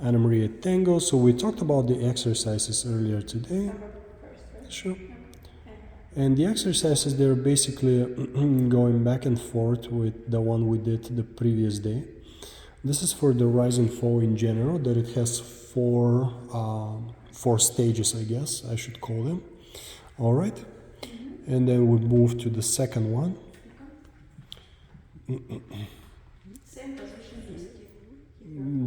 Anna Maria Tango. So we talked about the exercises earlier today. Sure. And the exercises, they're basically going back and forth with the one we did the previous day. This is for the rise and fall in general, that it has four stages, I guess I should call them. All right. And then we move to the second one. Same position.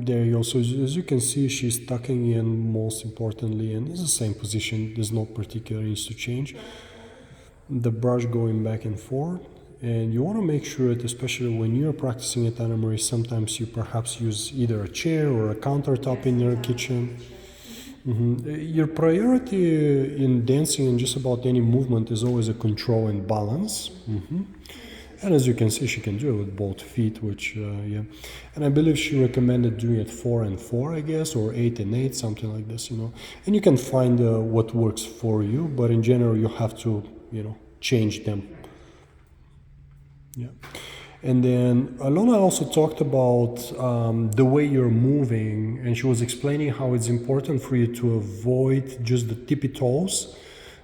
There you go. So as you can see, she's tucking in most importantly, and it's the same position. There's no particular needs to change. The brush going back and forth, and you want to make sure that, especially when you're practicing at Anna Marie, sometimes you perhaps use either a chair or a countertop in your kitchen. Your priority in dancing and just about any movement is always a control and balance. And as you can see, she can do it with both feet, which, yeah. And I believe she recommended doing it 4 and 4, I guess, or 8 and 8, something like this, you know. And you can find what works for you, but in general, you have to, you know, change them. Yeah. And then Alyona also talked about the way you're moving, and she was explaining how it's important for you to avoid just the tippy toes.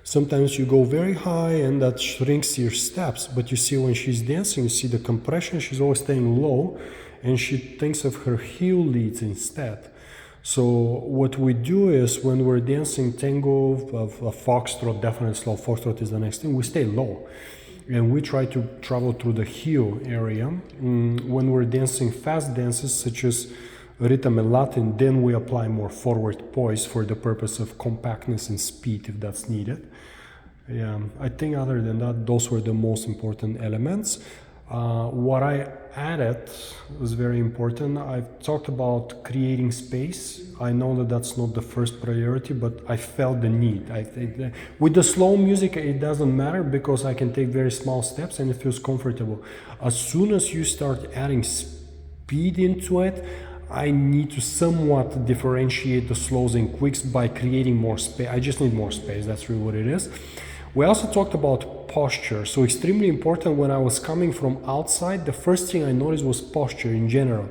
Sometimes you go very high and that shrinks your steps, but you see when she's dancing, you see the compression, she's always staying low, and she thinks of her heel leads instead. So what we do is when we're dancing tango, foxtrot, definitely slow foxtrot is the next thing, we stay low. And we try to travel through the heel area. When we're dancing fast dances such as rhythm and Latin, then we apply more forward poise for the purpose of compactness and speed if that's needed. Yeah, I think other than that, those were the most important elements. What I added was very important. I've talked about creating space. I know that that's not the first priority, but I felt the need. I think that with the slow music, it doesn't matter because I can take very small steps and it feels comfortable. As soon as you start adding speed into it, I need to somewhat differentiate the slows and quicks by creating more space. I just need more space. That's really what it is. We also talked about posture. So extremely important. When I was coming from outside, the first thing I noticed was posture in general.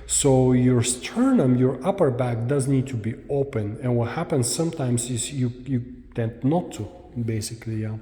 So your sternum, your upper back does need to be open. And what happens sometimes is you tend not to, basically, yeah.